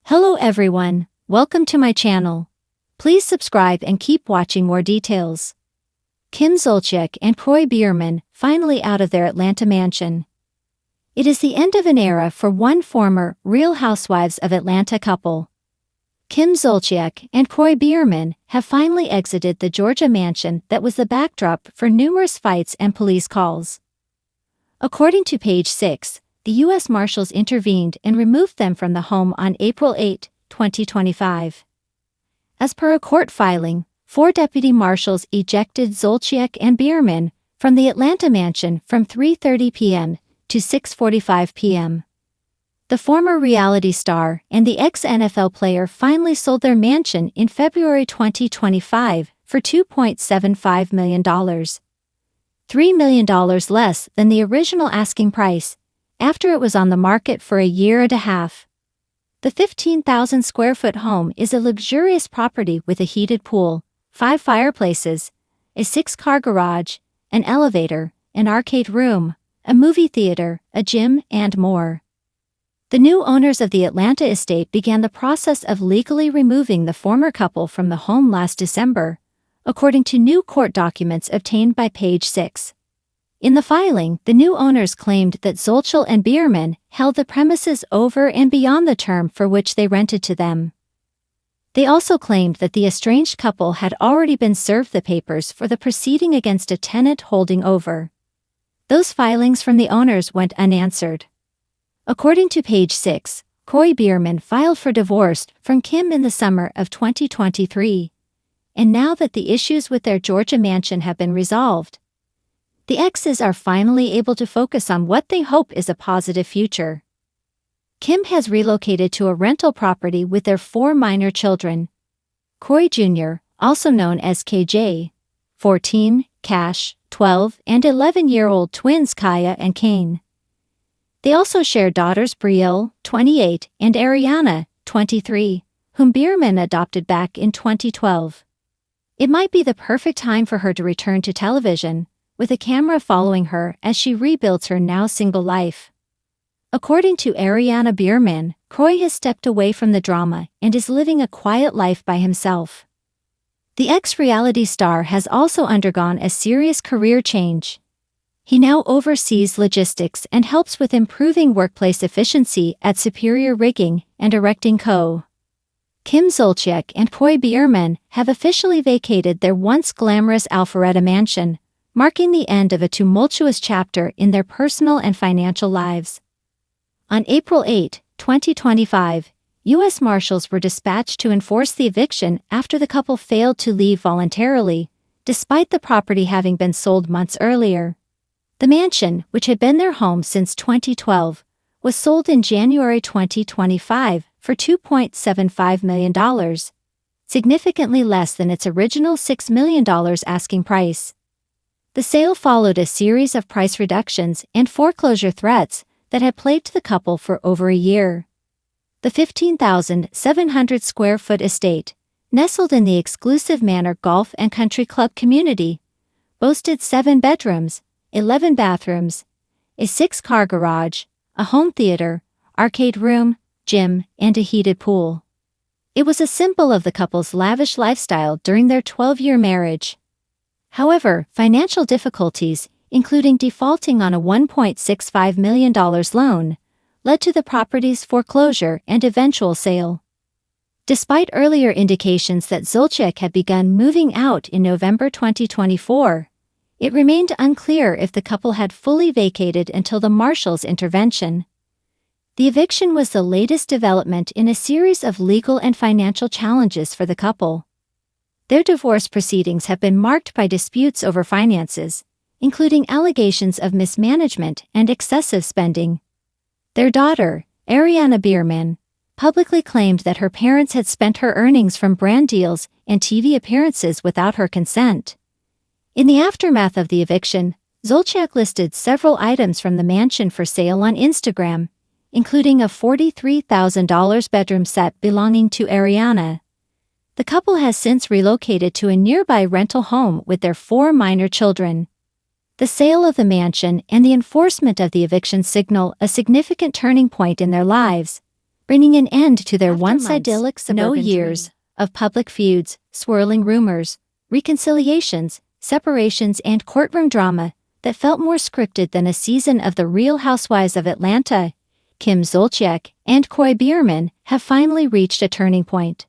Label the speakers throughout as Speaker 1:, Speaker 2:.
Speaker 1: Hello everyone, welcome to my channel. Please subscribe and keep watching more details. Kim Zolciak and Kroy Biermann finally out of their Atlanta mansion. It is the end of an era for one former Real Housewives of Atlanta couple. Kim Zolciak and Kroy Biermann have finally exited the Georgia mansion that was the backdrop for numerous fights and police calls. According to page 6, the U.S. Marshals intervened and removed them from the home on April 8, 2025. As per a court filing, 4 deputy marshals ejected Zolciak and Biermann from the Atlanta mansion from 3:30 p.m. to 6:45 p.m. The former reality star and the ex-NFL player finally sold their mansion in February 2025 for $2.75 million. $3 million less than the original asking price, after it was on the market for a year and a half. The 15,000 square foot home is a luxurious property with a heated pool, 5 fireplaces, a 6-car garage, an elevator, an arcade room, a movie theater, a gym, and more. The new owners of the Atlanta estate began the process of legally removing the former couple from the home last December, according to new court documents obtained by page 6. In the filing, the new owners claimed that Zolciak and Biermann held the premises over and beyond the term for which they rented to them. They also claimed that the estranged couple had already been served the papers for the proceeding against a tenant holding over. Those filings from the owners went unanswered. According to page 6, Kroy Biermann filed for divorce from Kim in the summer of 2023. And now that the issues with their Georgia mansion have been resolved, the exes are finally able to focus on what they hope is a positive future. Kim has relocated to a rental property with their 4 minor children. Kroy Jr., also known as KJ, 14, Cash, 12, and 11-year-old twins Kaya and Kane. They also share daughters Brielle, 28, and Ariana, 23, whom Biermann adopted back in 2012. It might be the perfect time for her to return to television, with a camera following her as she rebuilds her now single life. According to Ariana Biermann, Kroy has stepped away from the drama and is living a quiet life by himself. The ex-reality star has also undergone a serious career change. He now oversees logistics and helps with improving workplace efficiency at Superior Rigging and Erecting Co. Kim Zolciak and Kroy Biermann have officially vacated their once glamorous Alpharetta mansion, marking the end of a tumultuous chapter in their personal and financial lives. On April 8, 2025, U.S. Marshals were dispatched to enforce the eviction after the couple failed to leave voluntarily, despite the property having been sold months earlier. The mansion, which had been their home since 2012, was sold in January 2025 for $2.75 million, significantly less than its original $6 million asking price. The sale followed a series of price reductions and foreclosure threats that had plagued the couple for over a year. The 15,700 square foot estate, nestled in the exclusive Manor Golf and Country Club community, boasted 7 bedrooms, 11 bathrooms, a 6-car garage, a home theater, arcade room, gym, and a heated pool. It was a symbol of the couple's lavish lifestyle during their 12-year marriage. However, financial difficulties, including defaulting on a $1.65 million loan, led to the property's foreclosure and eventual sale. Despite earlier indications that Zolciak had begun moving out in November 2024, it remained unclear if the couple had fully vacated until the Marshals' intervention. The eviction was the latest development in a series of legal and financial challenges for the couple. Their divorce proceedings have been marked by disputes over finances, including allegations of mismanagement and excessive spending. Their daughter, Ariana Biermann, publicly claimed that her parents had spent her earnings from brand deals and TV appearances without her consent. In the aftermath of the eviction, Zolciak listed several items from the mansion for sale on Instagram, including a $43,000 bedroom set belonging to Ariana. The couple has since relocated to a nearby rental home with their 4 minor children. The sale of the mansion and the enforcement of the eviction signal a significant turning point in their lives, bringing an end to their
Speaker 2: After
Speaker 1: once
Speaker 2: months,
Speaker 1: idyllic suburban years of public feuds, swirling rumors, reconciliations, separations, and courtroom drama that felt more scripted than a season of The Real Housewives of Atlanta, Kim Zolciak and Kroy Biermann have finally reached a turning point.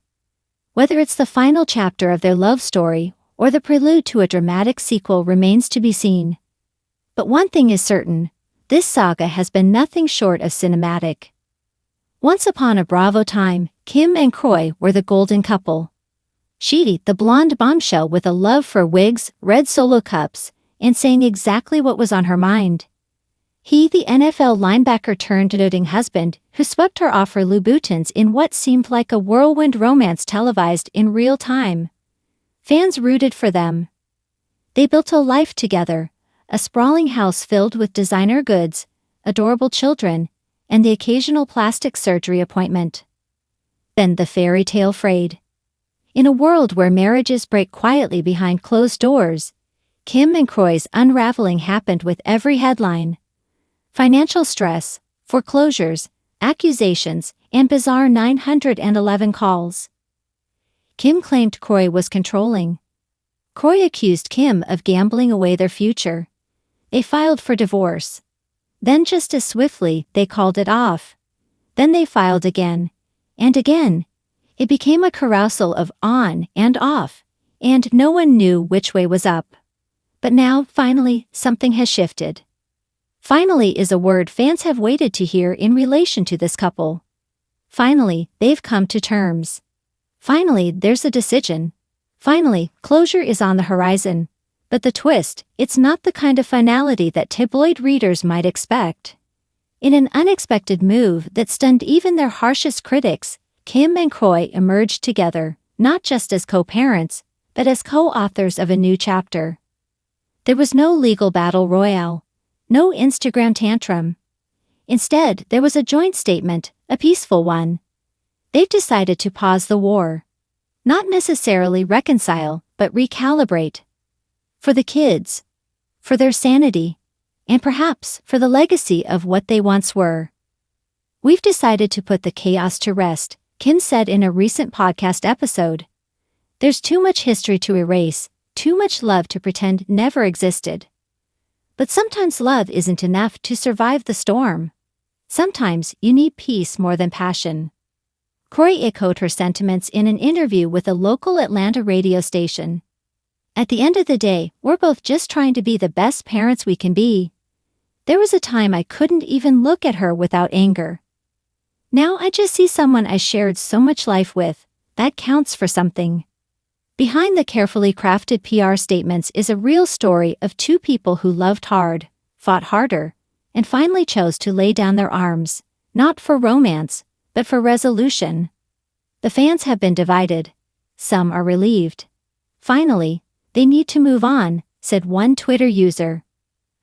Speaker 1: Whether it's the final chapter of their love story or the prelude to a dramatic sequel remains to be seen. But one thing is certain, this saga has been nothing short of cinematic. Once upon a Bravo time, Kim and Kroy were the golden couple. She, the blonde bombshell with a love for wigs, red Solo cups, and saying exactly what was on her mind. He, the NFL linebacker turned doting husband, who swept her off her Louboutins in what seemed like a whirlwind romance televised in real time. Fans rooted for them. They built a life together, a sprawling house filled with designer goods, adorable children, and the occasional plastic surgery appointment. Then the fairy tale frayed. In a world where marriages break quietly behind closed doors, Kim and Kroy's unraveling happened with every headline. Financial stress, foreclosures, accusations, and bizarre 911 calls. Kim claimed Kroy was controlling. Kroy accused Kim of gambling away their future. They filed for divorce. Then just as swiftly, they called it off. Then they filed again. And again. It became a carousel of on and off, and no one knew which way was up. But now, finally, something has shifted. Finally is a word fans have waited to hear in relation to this couple. Finally, they've come to terms. Finally, there's a decision. Finally, closure is on the horizon. But the twist, it's not the kind of finality that tabloid readers might expect. In an unexpected move that stunned even their harshest critics, Kim and Kroy emerged together, not just as co-parents, but as co-authors of a new chapter. There was no legal battle royale, no Instagram tantrum. Instead, there was a joint statement, a peaceful one. They've decided to pause the war. Not necessarily reconcile, but recalibrate. For the kids. For their sanity. And perhaps for the legacy of what they once were. We've decided to put the chaos to rest, Kim said in a recent podcast episode. There's too much history to erase, too much love to pretend never existed. But sometimes love isn't enough to survive the storm. Sometimes you need peace more than passion. Kroy echoed her sentiments in an interview with a local Atlanta radio station. At the end of the day, we're both just trying to be the best parents we can be. There was a time I couldn't even look at her without anger. Now I just see someone I shared so much life with. That counts for something. Behind the carefully crafted PR statements is a real story of two people who loved hard, fought harder, and finally chose to lay down their arms, not for romance, but for resolution. The fans have been divided. Some are relieved. Finally, they need to move on, said one Twitter user.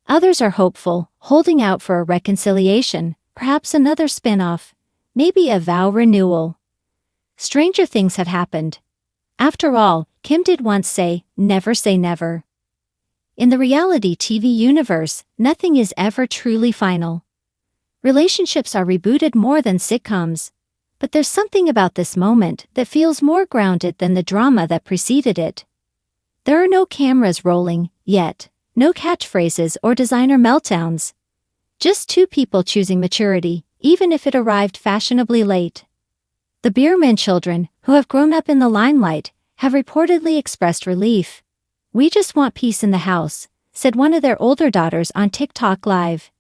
Speaker 1: Others are hopeful, holding out for a reconciliation, perhaps another spin-off. Maybe a vow renewal. Stranger things have happened. After all, Kim did once say never. In the reality TV universe, nothing is ever truly final. Relationships are rebooted more than sitcoms. But there's something about this moment that feels more grounded than the drama that preceded it. There are no cameras rolling, yet, no catchphrases or designer meltdowns. Just two people choosing maturity, even if it arrived fashionably late. The Biermann children, who have grown up in the limelight, have reportedly expressed relief. We just want peace in the house, said one of their older daughters on TikTok Live.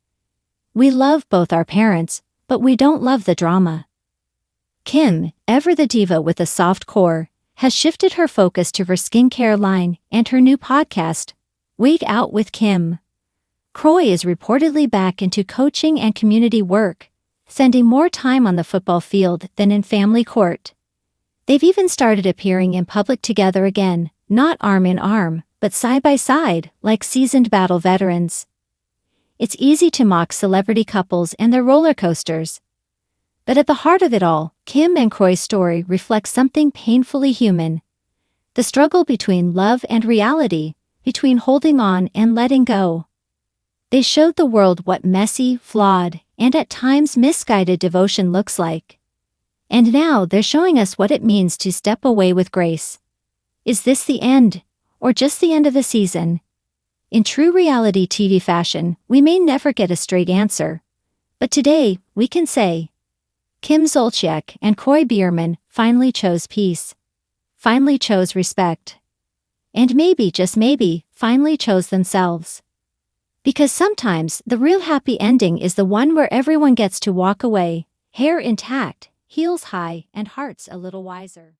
Speaker 1: We love both our parents, but we don't love the drama. Kim, ever the diva with a soft core, has shifted her focus to her skincare line and her new podcast, Wig Out with Kim. Kroy is reportedly back into coaching and community work, spending more time on the football field than in family court. They've even started appearing in public together again, not arm in arm, but side by side, like seasoned battle veterans. It's easy to mock celebrity couples and their roller coasters. But at the heart of it all, Kim and Kroy's story reflects something painfully human. The struggle between love and reality, between holding on and letting go. They showed the world what messy, flawed, and at times misguided devotion looks like. And now they're showing us what it means to step away with grace. Is this the end, or just the end of the season? In true reality TV fashion, we may never get a straight answer. But today, we can say, Kim Zolciak and Kroy Biermann finally chose peace. Finally chose respect. And maybe, just maybe, finally chose themselves. Because sometimes, the real happy ending is the one where everyone gets to walk away, hair intact, heels high, and hearts a little wiser.